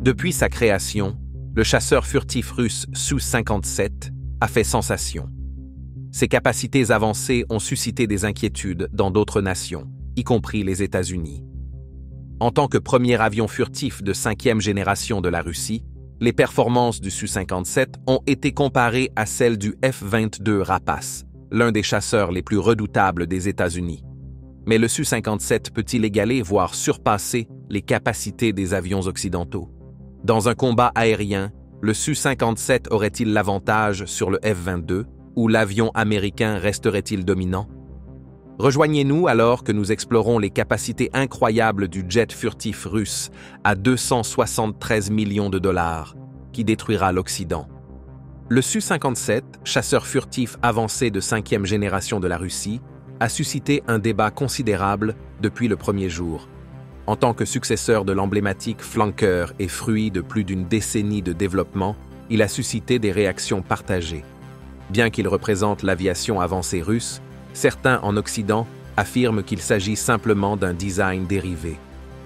Depuis sa création, le chasseur furtif russe Su-57 a fait sensation. Ses capacités avancées ont suscité des inquiétudes dans d'autres nations, y compris les États-Unis. En tant que premier avion furtif de 5e génération de la Russie, les performances du Su-57 ont été comparées à celles du F-22 Rapace, l'un des chasseurs les plus redoutables des États-Unis. Mais le Su-57 peut-il égaler, voire surpasser, les capacités des avions occidentaux? Dans un combat aérien, le Su-57 aurait-il l'avantage sur le F-22, ou l'avion américain resterait-il dominant? Rejoignez-nous alors que nous explorons les capacités incroyables du jet furtif russe à 273 millions de dollars, qui détruira l'Occident. Le Su-57, chasseur furtif avancé de 5e génération de la Russie, a suscité un débat considérable depuis le premier jour. En tant que successeur de l'emblématique flanqueur et fruit de plus d'une décennie de développement, il a suscité des réactions partagées. Bien qu'il représente l'aviation avancée russe, certains en Occident affirment qu'il s'agit simplement d'un design dérivé.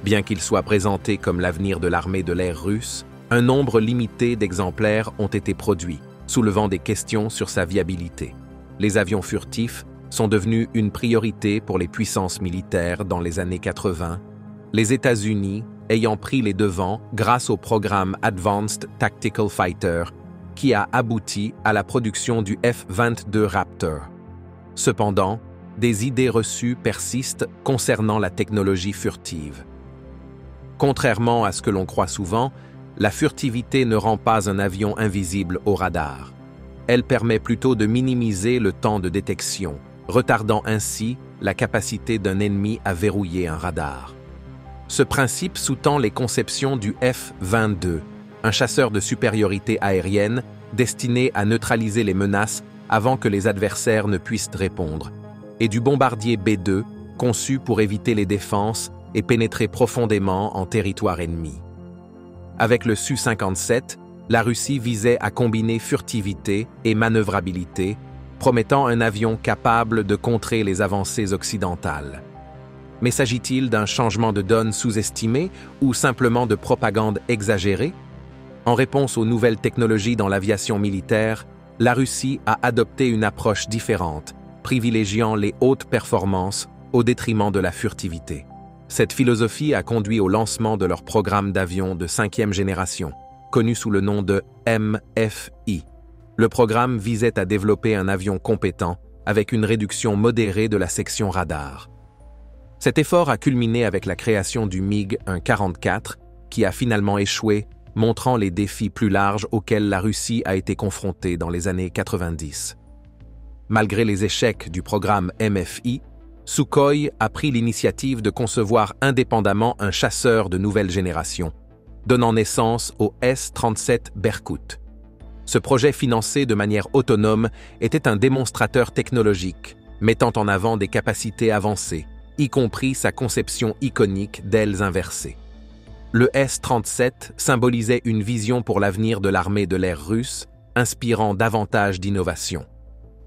Bien qu'il soit présenté comme l'avenir de l'armée de l'air russe, un nombre limité d'exemplaires ont été produits, soulevant des questions sur sa viabilité. Les avions furtifs sont devenus une priorité pour les puissances militaires dans les années 80, les États-Unis ayant pris les devants grâce au programme Advanced Tactical Fighter, qui a abouti à la production du F-22 Raptor. Cependant, des idées reçues persistent concernant la technologie furtive. Contrairement à ce que l'on croit souvent, la furtivité ne rend pas un avion invisible au radar. Elle permet plutôt de minimiser le temps de détection, retardant ainsi la capacité d'un ennemi à verrouiller un radar. Ce principe sous-tend les conceptions du F-22, un chasseur de supériorité aérienne destiné à neutraliser les menaces avant que les adversaires ne puissent répondre, et du bombardier B-2, conçu pour éviter les défenses et pénétrer profondément en territoire ennemi. Avec le Su-57, la Russie visait à combiner furtivité et manœuvrabilité, promettant un avion capable de contrer les avancées occidentales. Mais s'agit-il d'un changement de donne sous-estimé ou simplement de propagande exagérée? En réponse aux nouvelles technologies dans l'aviation militaire, la Russie a adopté une approche différente, privilégiant les hautes performances au détriment de la furtivité. Cette philosophie a conduit au lancement de leur programme d'avions de 5e génération, connu sous le nom de MFI. Le programme visait à développer un avion compétent avec une réduction modérée de la section radar. Cet effort a culminé avec la création du MiG-144, qui a finalement échoué, montrant les défis plus larges auxquels la Russie a été confrontée dans les années 90. Malgré les échecs du programme MFI, Sukhoi a pris l'initiative de concevoir indépendamment un chasseur de nouvelle génération, donnant naissance au S-37 Berkut. Ce projet financé de manière autonome était un démonstrateur technologique, mettant en avant des capacités avancées, y compris sa conception iconique d'ailes inversées. Le S-37 symbolisait une vision pour l'avenir de l'armée de l'air russe, inspirant davantage d'innovation.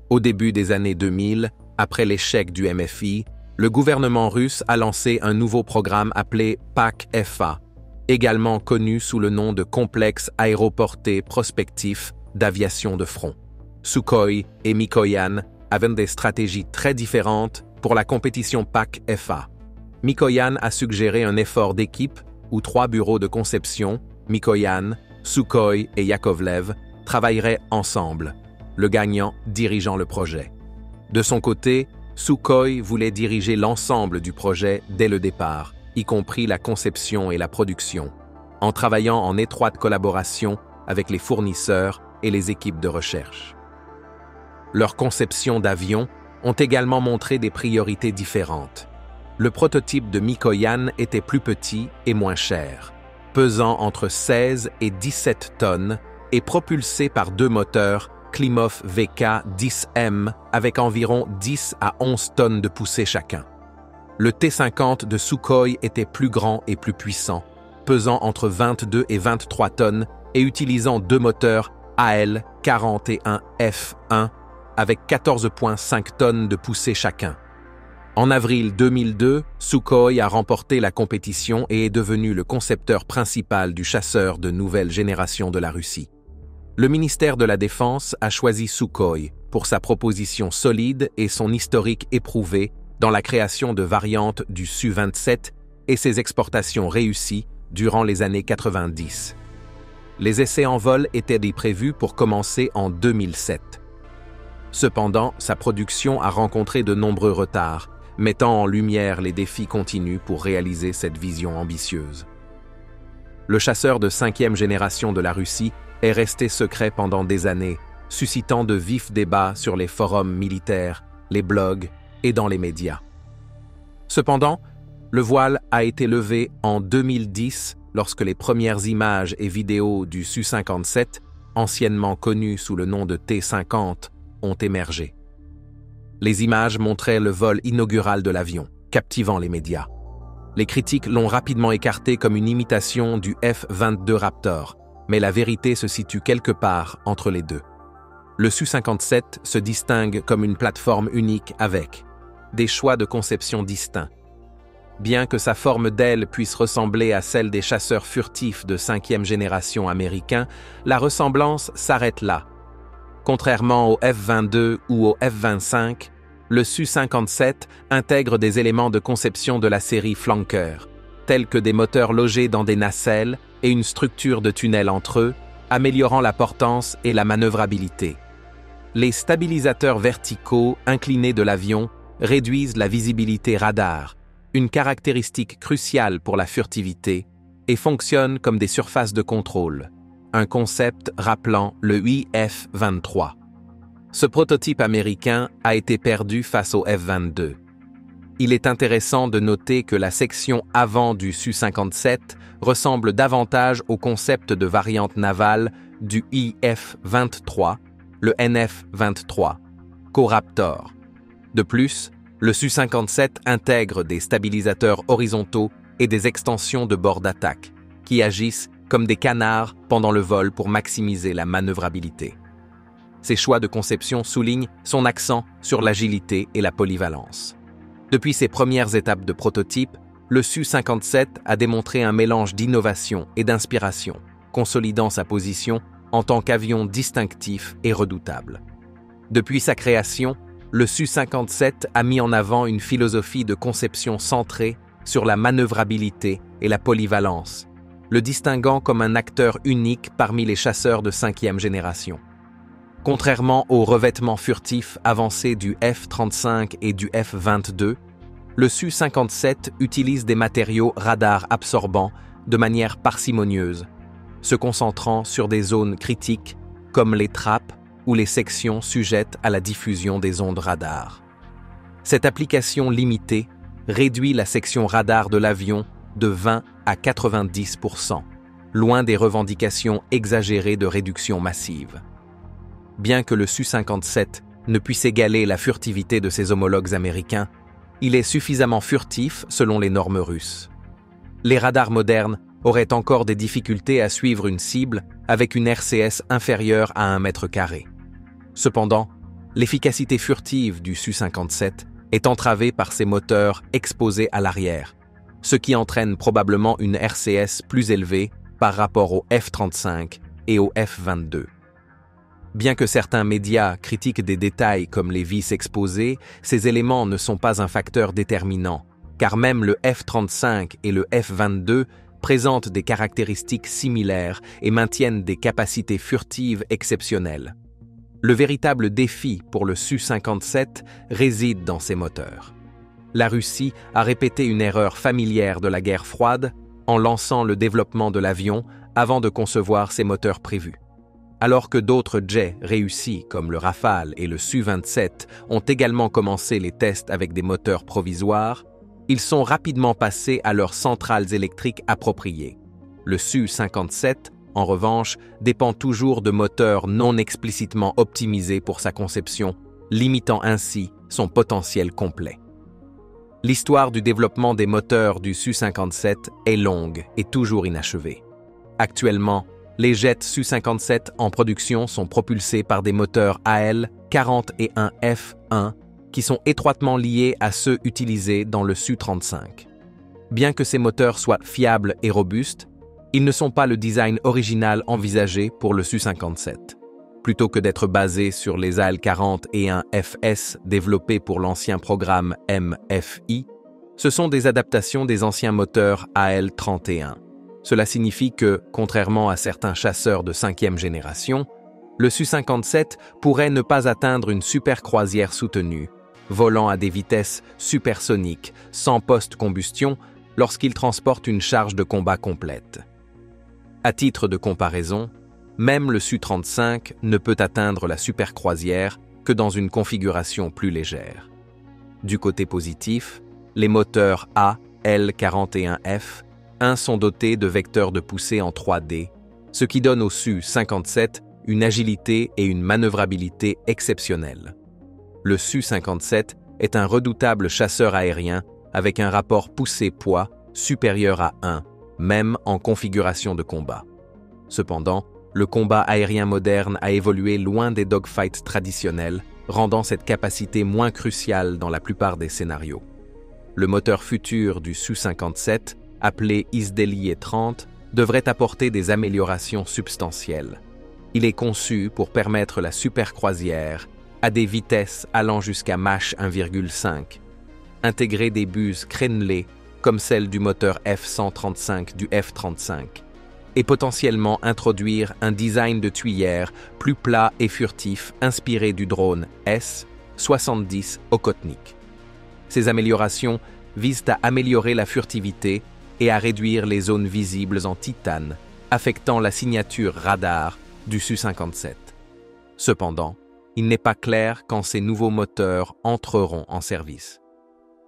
Au début des années 2000, après l'échec du MFI, le gouvernement russe a lancé un nouveau programme appelé PAK-FA, également connu sous le nom de Complexe aéroporté prospectif d'aviation de front. Sukhoi et Mikoyan avaient des stratégies très différentes pour la compétition PAK-FA. Mikoyan a suggéré un effort d'équipe où 3 bureaux de conception, Mikoyan, Sukhoi et Yakovlev, travailleraient ensemble, le gagnant dirigeant le projet. De son côté, Sukhoi voulait diriger l'ensemble du projet dès le départ, y compris la conception et la production, en travaillant en étroite collaboration avec les fournisseurs et les équipes de recherche. Leurs conceptions d'avions ont également montré des priorités différentes. Le prototype de Mikoyan était plus petit et moins cher, pesant entre 16 et 17 tonnes et propulsé par 2 moteurs Klimov VK-10M avec environ 10 à 11 tonnes de poussée chacun. Le T-50 de Sukhoi était plus grand et plus puissant, pesant entre 22 et 23 tonnes et utilisant 2 moteurs AL-41F1 avec 14,5 tonnes de poussée chacun. En avril 2002, Sukhoi a remporté la compétition et est devenu le concepteur principal du chasseur de nouvelle génération de la Russie. Le ministère de la Défense a choisi Sukhoi pour sa proposition solide et son historique éprouvé dans la création de variantes du Su-27 et ses exportations réussies durant les années 90. Les essais en vol étaient prévus pour commencer en 2007. Cependant, sa production a rencontré de nombreux retards, mettant en lumière les défis continus pour réaliser cette vision ambitieuse. Le chasseur de 5e génération de la Russie est resté secret pendant des années, suscitant de vifs débats sur les forums militaires, les blogs et dans les médias. Cependant, le voile a été levé en 2010 lorsque les premières images et vidéos du Su-57, anciennement connu sous le nom de T-50, ont émergé. Les images montraient le vol inaugural de l'avion, captivant les médias. Les critiques l'ont rapidement écarté comme une imitation du F-22 Raptor, mais la vérité se situe quelque part entre les deux. Le Su-57 se distingue comme une plateforme unique avec des choix de conception distincts. Bien que sa forme d'aile puisse ressembler à celle des chasseurs furtifs de 5e génération américains, la ressemblance s'arrête là. Contrairement au F-22 ou au F-25, le Su-57 intègre des éléments de conception de la série Flanker, tels que des moteurs logés dans des nacelles et une structure de tunnel entre eux, améliorant la portance et la manœuvrabilité. Les stabilisateurs verticaux inclinés de l'avion réduisent la visibilité radar, une caractéristique cruciale pour la furtivité, et fonctionnent comme des surfaces de contrôle, un concept rappelant le IF-23. Ce prototype américain a été perdu face au F-22. Il est intéressant de noter que la section avant du Su-57 ressemble davantage au concept de variante navale du IF-23, le NF-23, qu'au Raptor. De plus, le Su-57 intègre des stabilisateurs horizontaux et des extensions de bord d'attaque, qui agissent comme des canards pendant le vol pour maximiser la manœuvrabilité. Ces choix de conception soulignent son accent sur l'agilité et la polyvalence. Depuis ses premières étapes de prototype, le Su-57 a démontré un mélange d'innovation et d'inspiration, consolidant sa position en tant qu'avion distinctif et redoutable. Depuis sa création, le Su-57 a mis en avant une philosophie de conception centrée sur la manœuvrabilité et la polyvalence, le distinguant comme un acteur unique parmi les chasseurs de 5e génération. Contrairement aux revêtements furtifs avancés du F-35 et du F-22, le Su-57 utilise des matériaux radar absorbants de manière parcimonieuse, se concentrant sur des zones critiques comme les trappes ou les sections sujettes à la diffusion des ondes radar. Cette application limitée réduit la section radar de l'avion de 20 à 90%, loin des revendications exagérées de réduction massive. Bien que le Su-57 ne puisse égaler la furtivité de ses homologues américains, il est suffisamment furtif selon les normes russes. Les radars modernes auraient encore des difficultés à suivre une cible avec une RCS inférieure à 1 mètre carré. Cependant, l'efficacité furtive du Su-57 est entravée par ses moteurs exposés à l'arrière, ce qui entraîne probablement une RCS plus élevée par rapport au F-35 et au F-22. Bien que certains médias critiquent des détails comme les vis exposées, ces éléments ne sont pas un facteur déterminant, car même le F-35 et le F-22 présentent des caractéristiques similaires et maintiennent des capacités furtives exceptionnelles. Le véritable défi pour le Su-57 réside dans ses moteurs. La Russie a répété une erreur familière de la guerre froide en lançant le développement de l'avion avant de concevoir ses moteurs prévus. Alors que d'autres jets réussis comme le Rafale et le Su-27 ont également commencé les tests avec des moteurs provisoires, ils sont rapidement passés à leurs centrales électriques appropriées. Le Su-57, en revanche, dépend toujours de moteurs non explicitement optimisés pour sa conception, limitant ainsi son potentiel complet. L'histoire du développement des moteurs du Su-57 est longue et toujours inachevée. Actuellement, les jets Su-57 en production sont propulsés par des moteurs AL 41F1 qui sont étroitement liés à ceux utilisés dans le Su-35. Bien que ces moteurs soient fiables et robustes, ils ne sont pas le design original envisagé pour le Su-57. Plutôt que d'être basés sur les AL-41FS développés pour l'ancien programme MFI, ce sont des adaptations des anciens moteurs AL-31. Cela signifie que, contrairement à certains chasseurs de 5e génération, le Su-57 pourrait ne pas atteindre une supercroisière soutenue, volant à des vitesses supersoniques, sans post-combustion, lorsqu'il transporte une charge de combat complète. À titre de comparaison, même le Su-35 ne peut atteindre la supercroisière que dans une configuration plus légère. Du côté positif, les moteurs AL-41F1 sont dotés de vecteurs de poussée en 3D, ce qui donne au Su-57 une agilité et une manœuvrabilité exceptionnelles. Le Su-57 est un redoutable chasseur aérien avec un rapport poussée-poids supérieur à 1, même en configuration de combat. Cependant, le combat aérien moderne a évolué loin des dogfights traditionnels, rendant cette capacité moins cruciale dans la plupart des scénarios. Le moteur futur du Su-57, appelé Isdelie 30, devrait apporter des améliorations substantielles. Il est conçu pour permettre la supercroisière à des vitesses allant jusqu'à Mach 1,5, intégrer des buses crénelées comme celle du moteur F-135 du F-35, et potentiellement introduire un design de tuyère plus plat et furtif inspiré du drone S-70 Okhotnik. Ces améliorations visent à améliorer la furtivité et à réduire les zones visibles en titane, affectant la signature radar du Su-57. Cependant, il n'est pas clair quand ces nouveaux moteurs entreront en service.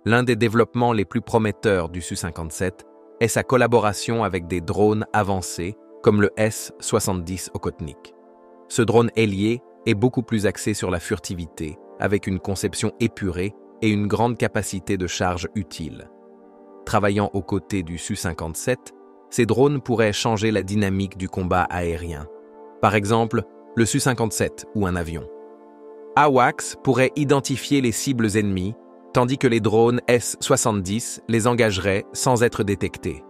L'un des développements les plus prometteurs du Su-57 est sa collaboration avec des drones avancés comme le S-70 Okhotnik. Ce drone ailier est beaucoup plus axé sur la furtivité, avec une conception épurée et une grande capacité de charge utile. Travaillant aux côtés du Su-57, ces drones pourraient changer la dynamique du combat aérien. Par exemple, le Su-57 ou un avion. AWACS pourrait identifier les cibles ennemies, tandis que les drones S-70 les engageraient sans être détectés.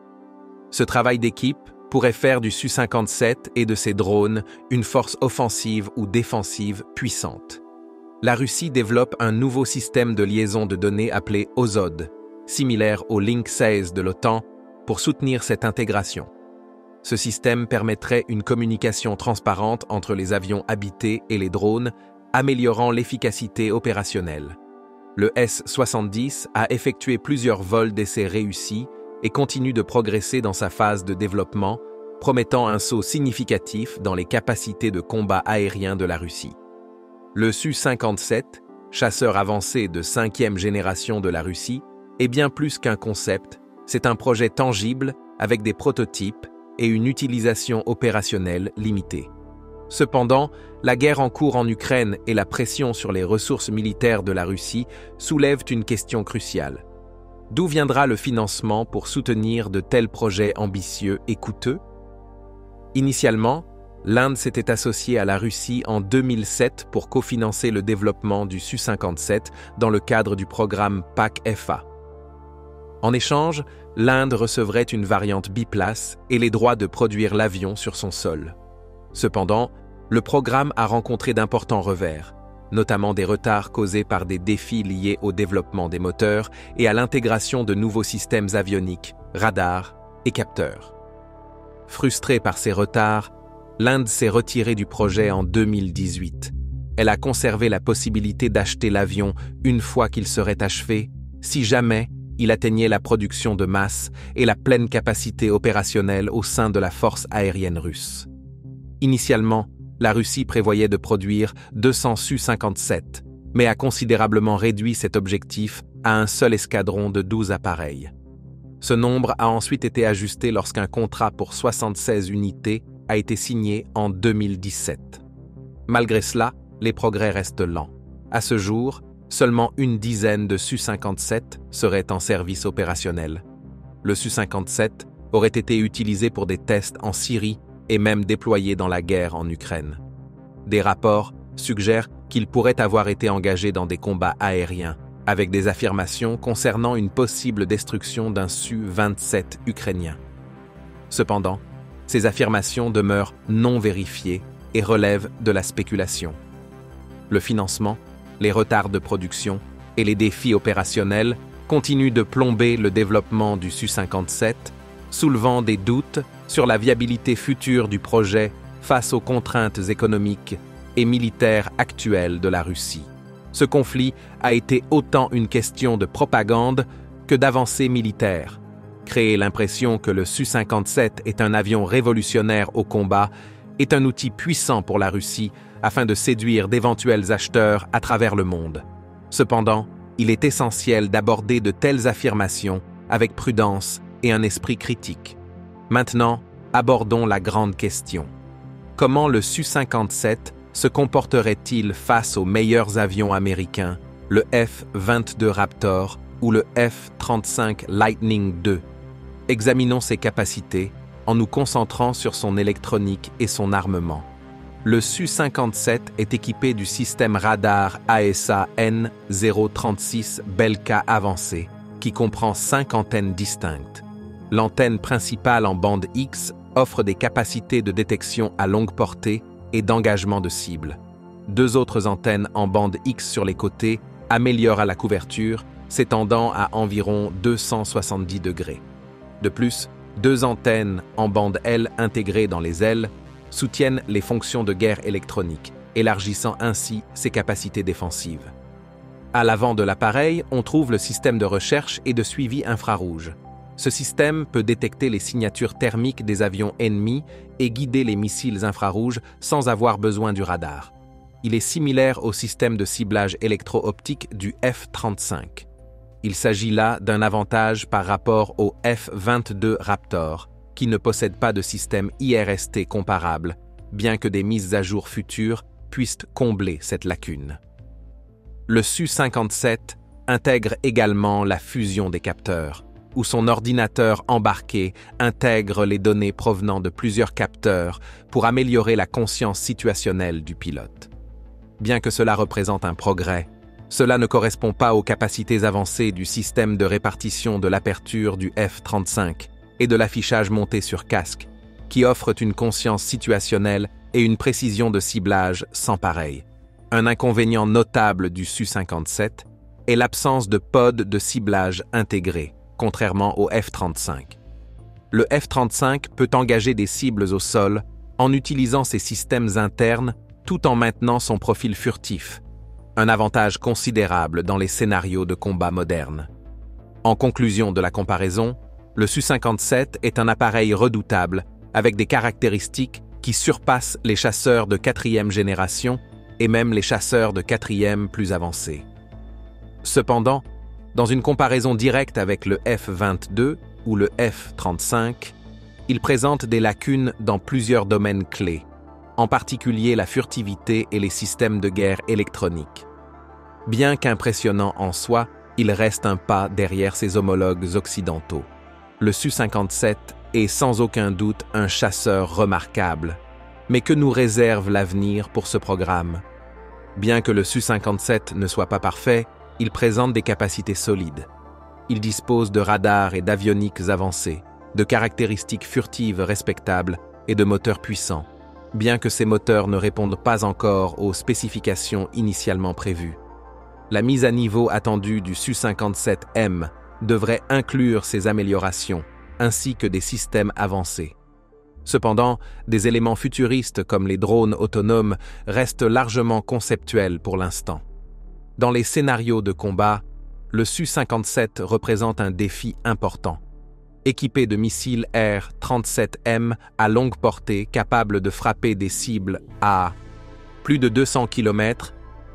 Ce travail d'équipe pourrait faire du Su-57 et de ses drones une force offensive ou défensive puissante. La Russie développe un nouveau système de liaison de données appelé OZOD, similaire au Link 16 de l'OTAN, pour soutenir cette intégration. Ce système permettrait une communication transparente entre les avions habités et les drones, améliorant l'efficacité opérationnelle. Le S-70 a effectué plusieurs vols d'essais réussis et continue de progresser dans sa phase de développement, promettant un saut significatif dans les capacités de combat aérien de la Russie. Le Su-57, chasseur avancé de 5e génération de la Russie, est bien plus qu'un concept, c'est un projet tangible avec des prototypes et une utilisation opérationnelle limitée. Cependant, la guerre en cours en Ukraine et la pression sur les ressources militaires de la Russie soulèvent une question cruciale. D'où viendra le financement pour soutenir de tels projets ambitieux et coûteux? Initialement, l'Inde s'était associée à la Russie en 2007 pour cofinancer le développement du Su-57 dans le cadre du programme PAC-FA. En échange, l'Inde recevrait une variante biplace et les droits de produire l'avion sur son sol. Cependant, le programme a rencontré d'importants revers, notamment des retards causés par des défis liés au développement des moteurs et à l'intégration de nouveaux systèmes avioniques, radars et capteurs. Frustrée par ces retards, l'Inde s'est retirée du projet en 2018. Elle a conservé la possibilité d'acheter l'avion une fois qu'il serait achevé, si jamais il atteignait la production de masse et la pleine capacité opérationnelle au sein de la force aérienne russe. Initialement, la Russie prévoyait de produire 200 Su-57, mais a considérablement réduit cet objectif à un seul escadron de 12 appareils. Ce nombre a ensuite été ajusté lorsqu'un contrat pour 76 unités a été signé en 2017. Malgré cela, les progrès restent lents. À ce jour, seulement une dizaine de Su-57 seraient en service opérationnel. Le Su-57 aurait été utilisé pour des tests en Syrie et même déployé dans la guerre en Ukraine. Des rapports suggèrent qu'il pourrait avoir été engagé dans des combats aériens, avec des affirmations concernant une possible destruction d'un Su-27 ukrainien. Cependant, ces affirmations demeurent non vérifiées et relèvent de la spéculation. Le financement, les retards de production et les défis opérationnels continuent de plomber le développement du Su-57, soulevant des doutes sur la viabilité future du projet face aux contraintes économiques et militaires actuelles de la Russie. Ce conflit a été autant une question de propagande que d'avancée militaire. Créer l'impression que le Su-57 est un avion révolutionnaire au combat est un outil puissant pour la Russie afin de séduire d'éventuels acheteurs à travers le monde. Cependant, il est essentiel d'aborder de telles affirmations avec prudence et un esprit critique. Maintenant, abordons la grande question. Comment le Su-57 se comporterait-il face aux meilleurs avions américains, le F-22 Raptor ou le F-35 Lightning II? Examinons ses capacités en nous concentrant sur son électronique et son armement. Le Su-57 est équipé du système radar AESA N036 Belka avancé, qui comprend 5 antennes distinctes. L'antenne principale en bande X offre des capacités de détection à longue portée et d'engagement de cible. 2 autres antennes en bande X sur les côtés améliorent la couverture, s'étendant à environ 270 degrés. De plus, 2 antennes en bande L intégrées dans les ailes soutiennent les fonctions de guerre électronique, élargissant ainsi ses capacités défensives. À l'avant de l'appareil, on trouve le système de recherche et de suivi infrarouge. Ce système peut détecter les signatures thermiques des avions ennemis et guider les missiles infrarouges sans avoir besoin du radar. Il est similaire au système de ciblage électro-optique du F-35. Il s'agit là d'un avantage par rapport au F-22 Raptor, qui ne possède pas de système IRST comparable, bien que des mises à jour futures puissent combler cette lacune. Le Su-57 intègre également la fusion des capteurs, où son ordinateur embarqué intègre les données provenant de plusieurs capteurs pour améliorer la conscience situationnelle du pilote. Bien que cela représente un progrès, cela ne correspond pas aux capacités avancées du système de répartition de l'aperture du F-35 et de l'affichage monté sur casque, qui offrent une conscience situationnelle et une précision de ciblage sans pareil. Un inconvénient notable du Su-57 est l'absence de pod de ciblage intégré, contrairement au F-35. Le F-35 peut engager des cibles au sol en utilisant ses systèmes internes tout en maintenant son profil furtif, un avantage considérable dans les scénarios de combat modernes. En conclusion de la comparaison, le Su-57 est un appareil redoutable avec des caractéristiques qui surpassent les chasseurs de 4e génération et même les chasseurs de 4e plus avancés. Cependant, dans une comparaison directe avec le F-22 ou le F-35, il présente des lacunes dans plusieurs domaines clés, en particulier la furtivité et les systèmes de guerre électroniques. Bien qu'impressionnant en soi, il reste un pas derrière ses homologues occidentaux. Le Su-57 est sans aucun doute un chasseur remarquable, mais que nous réserve l'avenir pour ce programme? Bien que le Su-57 ne soit pas parfait, il présente des capacités solides. Il dispose de radars et d'avioniques avancés, de caractéristiques furtives respectables et de moteurs puissants, bien que ces moteurs ne répondent pas encore aux spécifications initialement prévues. La mise à niveau attendue du Su-57M devrait inclure ces améliorations, ainsi que des systèmes avancés. Cependant, des éléments futuristes comme les drones autonomes restent largement conceptuels pour l'instant. Dans les scénarios de combat, le Su-57 représente un défi important. Équipé de missiles R-37M à longue portée capables de frapper des cibles à plus de 200 km,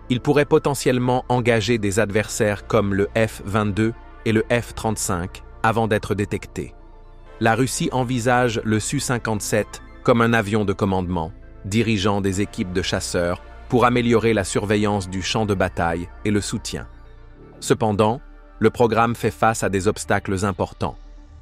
il pourrait potentiellement engager des adversaires comme le F-22 et le F-35 avant d'être détecté. La Russie envisage le Su-57 comme un avion de commandement, dirigeant des équipes de chasseurs pour améliorer la surveillance du champ de bataille et le soutien. Cependant, le programme fait face à des obstacles importants.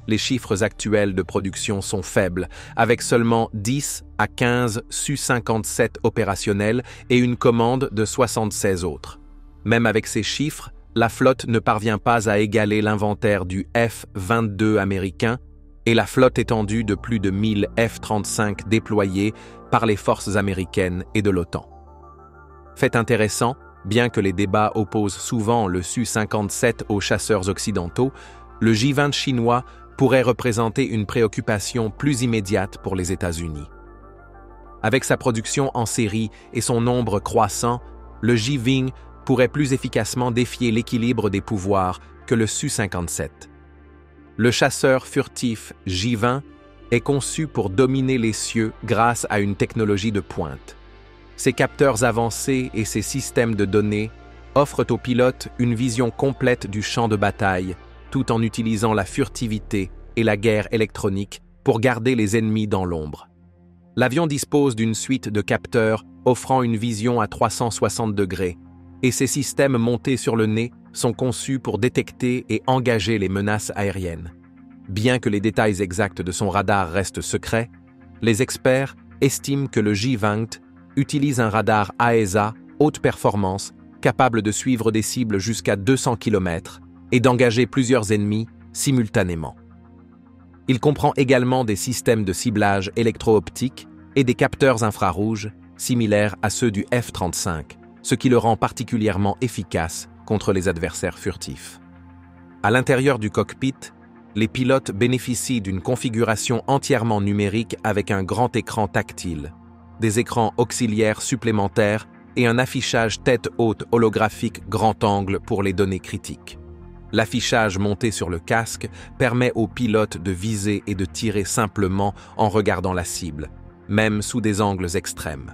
les chiffres actuels de production sont faibles, avec seulement 10 à 15 Su-57 opérationnels et une commande de 76 autres. Même avec ces chiffres, la flotte ne parvient pas à égaler l'inventaire du F-22 américain et la flotte étendue de plus de 1000 F-35 déployés par les forces américaines et de l'OTAN. Fait intéressant, bien que les débats opposent souvent le Su-57 aux chasseurs occidentaux, le J-20 chinois pourrait représenter une préoccupation plus immédiate pour les États-Unis. Avec sa production en série et son nombre croissant, le J-20 pourrait plus efficacement défier l'équilibre des pouvoirs que le Su-57. Le chasseur furtif J-20 est conçu pour dominer les cieux grâce à une technologie de pointe. Ses capteurs avancés et ses systèmes de données offrent aux pilotes une vision complète du champ de bataille, tout en utilisant la furtivité et la guerre électronique pour garder les ennemis dans l'ombre. L'avion dispose d'une suite de capteurs offrant une vision à 360 degrés, et ces systèmes montés sur le nez sont conçus pour détecter et engager les menaces aériennes. Bien que les détails exacts de son radar restent secrets, les experts estiment que le J-20 utilise un radar AESA haute performance capable de suivre des cibles jusqu'à 200 km et d'engager plusieurs ennemis simultanément. Il comprend également des systèmes de ciblage électro-optique et des capteurs infrarouges similaires à ceux du F-35, ce qui le rend particulièrement efficace contre les adversaires furtifs. À l'intérieur du cockpit, les pilotes bénéficient d'une configuration entièrement numérique avec un grand écran tactile, des écrans auxiliaires supplémentaires et un affichage tête haute holographique grand angle pour les données critiques. L'affichage monté sur le casque permet aux pilotes de viser et de tirer simplement en regardant la cible, même sous des angles extrêmes.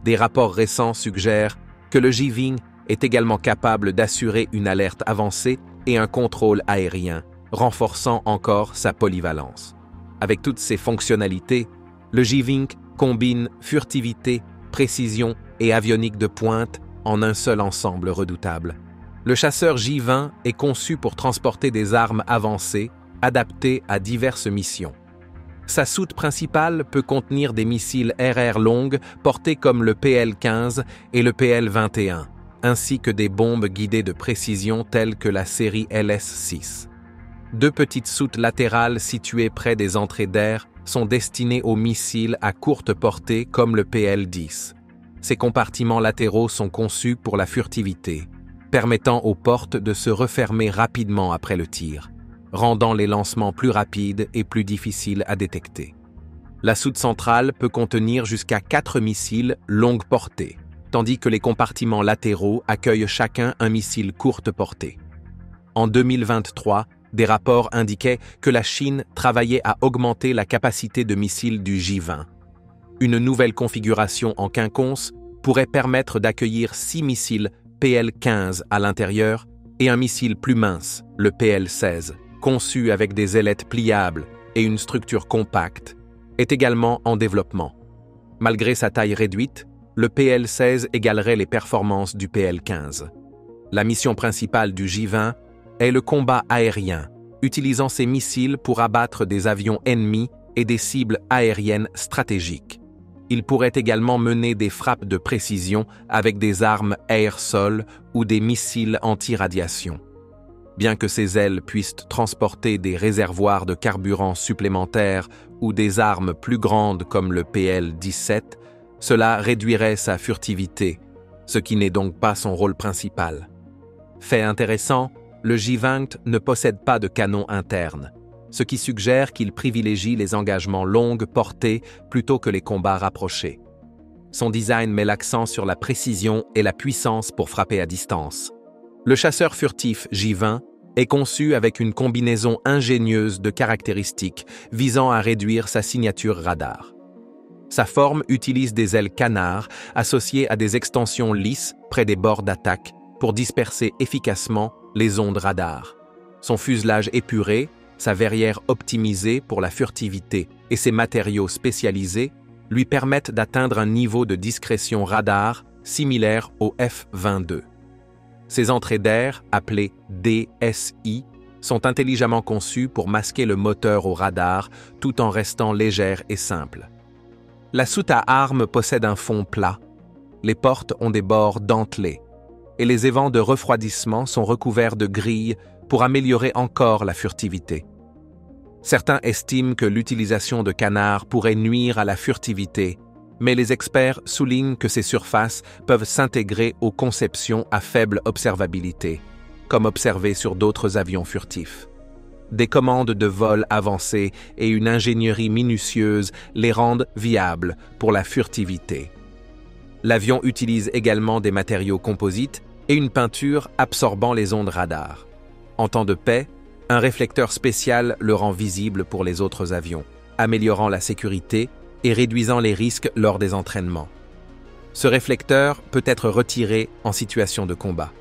Des rapports récents suggèrent que le J-20 est également capable d'assurer une alerte avancée et un contrôle aérien, renforçant encore sa polyvalence. Avec toutes ces fonctionnalités, le J-20 combine furtivité, précision et avionique de pointe en un seul ensemble redoutable. Le chasseur J-20 est conçu pour transporter des armes avancées, adaptées à diverses missions. Sa soute principale peut contenir des missiles RR longues portés comme le PL-15 et le PL-21, ainsi que des bombes guidées de précision telles que la série LS-6. Deux petites soutes latérales situées près des entrées d'air sont destinées aux missiles à courte portée comme le PL-10. Ces compartiments latéraux sont conçus pour la furtivité, permettant aux portes de se refermer rapidement après le tir, rendant les lancements plus rapides et plus difficiles à détecter. La soute centrale peut contenir jusqu'à 4 missiles longue portée, tandis que les compartiments latéraux accueillent chacun un missile courte portée. En 2023, des rapports indiquaient que la Chine travaillait à augmenter la capacité de missiles du J-20. Une nouvelle configuration en quinconce pourrait permettre d'accueillir 6 missiles PL-15 à l'intérieur et un missile plus mince, le PL-16, conçu avec des ailettes pliables et une structure compacte, est également en développement. Malgré sa taille réduite, le PL-16 égalerait les performances du PL-15. La mission principale du J-20 est le combat aérien, utilisant ces missiles pour abattre des avions ennemis et des cibles aériennes stratégiques. Il pourrait également mener des frappes de précision avec des armes air-sol ou des missiles anti-radiation. Bien que ses ailes puissent transporter des réservoirs de carburant supplémentaires ou des armes plus grandes comme le PL-17, cela réduirait sa furtivité, ce qui n'est donc pas son rôle principal. Fait intéressant, le J-20 ne possède pas de canon interne, ce qui suggère qu'il privilégie les engagements longue portée plutôt que les combats rapprochés. Son design met l'accent sur la précision et la puissance pour frapper à distance. Le chasseur furtif J-20 est conçu avec une combinaison ingénieuse de caractéristiques visant à réduire sa signature radar. Sa forme utilise des ailes canard associées à des extensions lisses près des bords d'attaque pour disperser efficacement les ondes radar. Son fuselage épuré, sa verrière optimisée pour la furtivité et ses matériaux spécialisés lui permettent d'atteindre un niveau de discrétion radar similaire au F-22. Ces entrées d'air, appelées DSI, sont intelligemment conçues pour masquer le moteur au radar tout en restant légères et simples. La soute à armes possède un fond plat, les portes ont des bords dentelés et les évents de refroidissement sont recouverts de grilles pour améliorer encore la furtivité. Certains estiment que l'utilisation de canards pourrait nuire à la furtivité, mais les experts soulignent que ces surfaces peuvent s'intégrer aux conceptions à faible observabilité, comme observé sur d'autres avions furtifs. Des commandes de vol avancées et une ingénierie minutieuse les rendent viables pour la furtivité. L'avion utilise également des matériaux composites et une peinture absorbant les ondes radar. En temps de paix, un réflecteur spécial le rend visible pour les autres avions, améliorant la sécurité et réduisant les risques lors des entraînements. Ce réflecteur peut être retiré en situation de combat.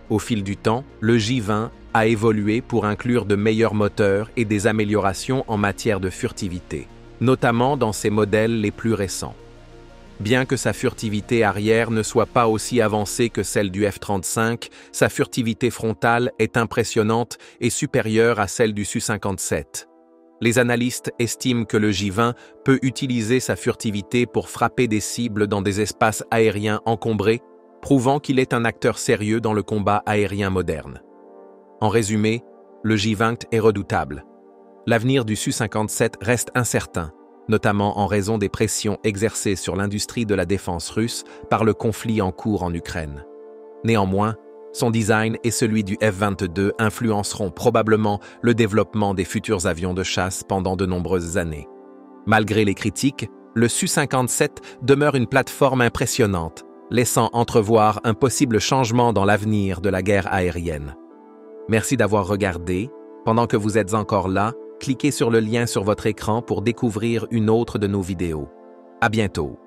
Au fil du temps, le J-20 a évolué pour inclure de meilleurs moteurs et des améliorations en matière de furtivité, notamment dans ses modèles les plus récents. Bien que sa furtivité arrière ne soit pas aussi avancée que celle du F-35, sa furtivité frontale est impressionnante et supérieure à celle du Su-57. Les analystes estiment que le J-20 peut utiliser sa furtivité pour frapper des cibles dans des espaces aériens encombrés, prouvant qu'il est un acteur sérieux dans le combat aérien moderne. En résumé, le J-20 est redoutable. L'avenir du Su-57 reste incertain, notamment en raison des pressions exercées sur l'industrie de la défense russe par le conflit en cours en Ukraine. Néanmoins, son design et celui du F-22 influenceront probablement le développement des futurs avions de chasse pendant de nombreuses années. Malgré les critiques, le Su-57 demeure une plateforme impressionnante, laissant entrevoir un possible changement dans l'avenir de la guerre aérienne. Merci d'avoir regardé. Pendant que vous êtes encore là, cliquez sur le lien sur votre écran pour découvrir une autre de nos vidéos. À bientôt.